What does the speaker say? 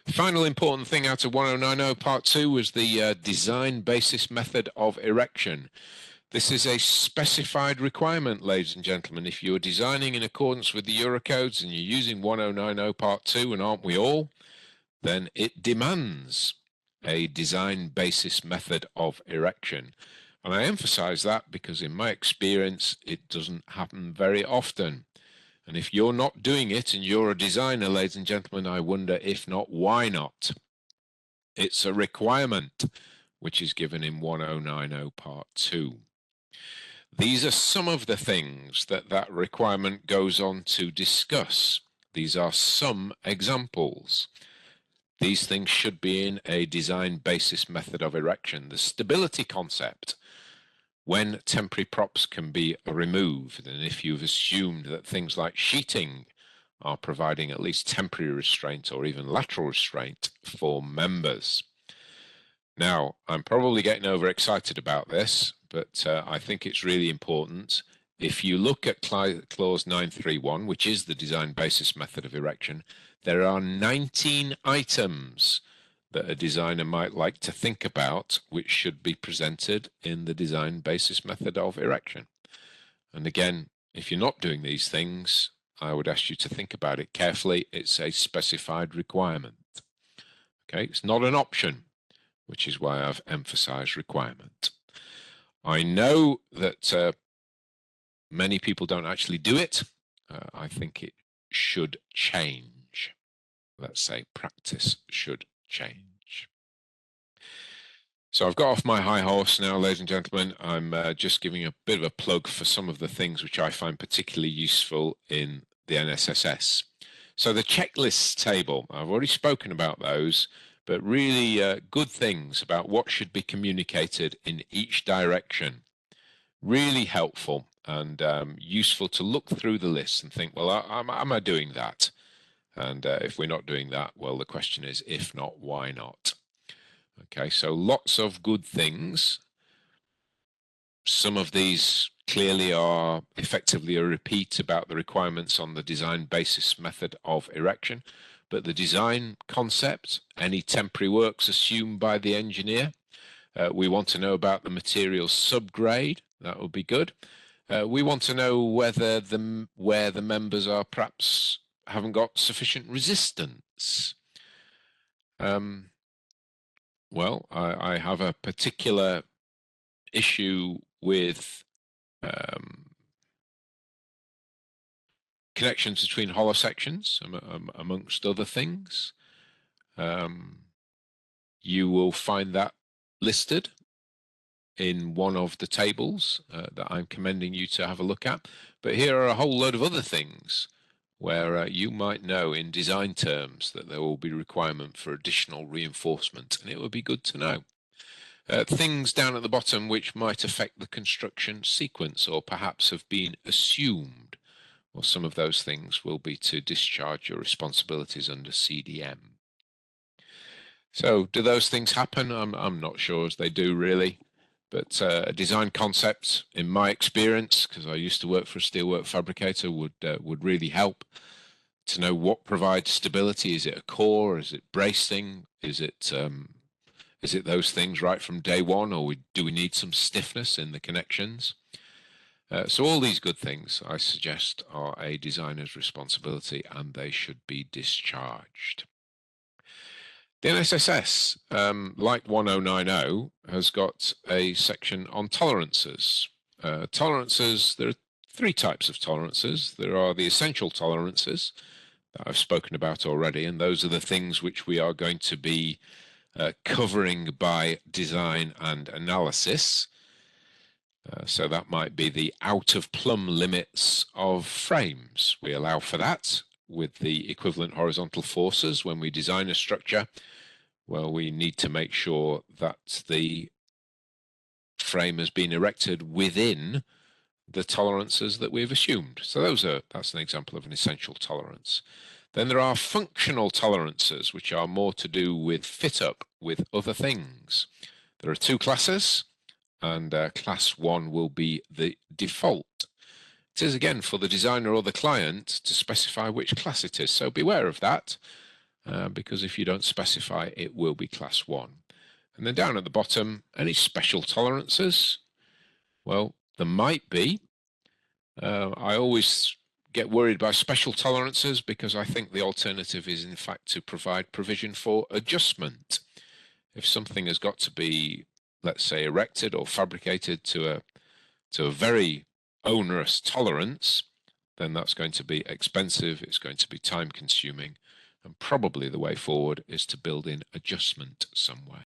Final important thing out of 1090 Part 2 was the design basis method of erection. This is a specified requirement, ladies and gentlemen. If you're designing in accordance with the Eurocodes and you're using 1090 Part 2, and aren't we all, then it demands a design basis method of erection. And I emphasize that because in my experience, it doesn't happen very often. And if you're not doing it and you're a designer, ladies and gentlemen, I wonder if not, why not? It's a requirement which is given in 1090 Part 2. These are some of the things that that requirement goes on to discuss. These are some examples. These things should be in a design basis method of erection. The stability concept, when temporary props can be removed, and if you've assumed that things like sheeting are providing at least temporary restraint or even lateral restraint for members. Now, I'm probably getting overexcited about this, but I think it's really important. If you look at clause 931, which is the design basis method of erection, there are 19 items that a designer might like to think about, which should be presented in the design basis method of erection. And again, if you're not doing these things, I would ask you to think about it carefully. It's a specified requirement. Okay, it's not an option, which is why I've emphasized requirement. I know that many people don't actually do it. I think it should change. Let's say practice should change. So I've got off my high horse now, ladies and gentlemen. I'm just giving a bit of a plug for some of the things which I find particularly useful in the NSSS. So the checklist table, I've already spoken about those, but really good things about what should be communicated in each direction. Really helpful and useful to look through the list and think, well, am I doing that? And if we're not doing that, well, the question is, if not, why not? Okay, so lots of good things. Some of these clearly are effectively a repeat about the requirements on the design basis method of erection, but the design concept, any temporary works assumed by the engineer, we want to know about the material subgrade, that would be good. We want to know whether where the members are perhaps haven't got sufficient resistance. Well, I have a particular issue with connections between hollow sections, amongst other things. You will find that listed in one of the tables that I'm commending you to have a look at. But here are a whole load of other things where you might know in design terms that there will be requirement for additional reinforcement, and it would be good to know. Things down at the bottom which might affect the construction sequence or perhaps have been assumed. Well, some of those things will be to discharge your responsibilities under CDM. So do those things happen? I'm not sure as they do really. But a design concept, in my experience, because I used to work for a steelwork fabricator, would really help to know what provides stability. Is it a core? Is it bracing? Is it those things right from day one, or do we need some stiffness in the connections? So all these good things, I suggest, are a designer's responsibility, and they should be discharged. The NSSS, like 1090, has got a section on tolerances. Tolerances, there are three types of tolerances. There are the essential tolerances that I've spoken about already, and those are the things which we are going to be covering by design and analysis. So that might be the out of plumb limits of frames. We allow for that with the equivalent horizontal forces when we design a structure. Well, we need to make sure that the frame has been erected within the tolerances that we've assumed. So that's an example of an essential tolerance. Then there are functional tolerances, which are more to do with fit up with other things. There are two classes, and class 1 will be the default. It is again for the designer or the client to specify which class it is, so beware of that. because if you don't specify, it will be class 1. And then down at the bottom, any special tolerances? Well, there might be. I always get worried by special tolerances because I think the alternative is in fact to provide provision for adjustment. If something has got to be, let's say, erected or fabricated to a very onerous tolerance, then that's going to be expensive, it's going to be time consuming, and probably the way forward is to build in adjustment somewhere.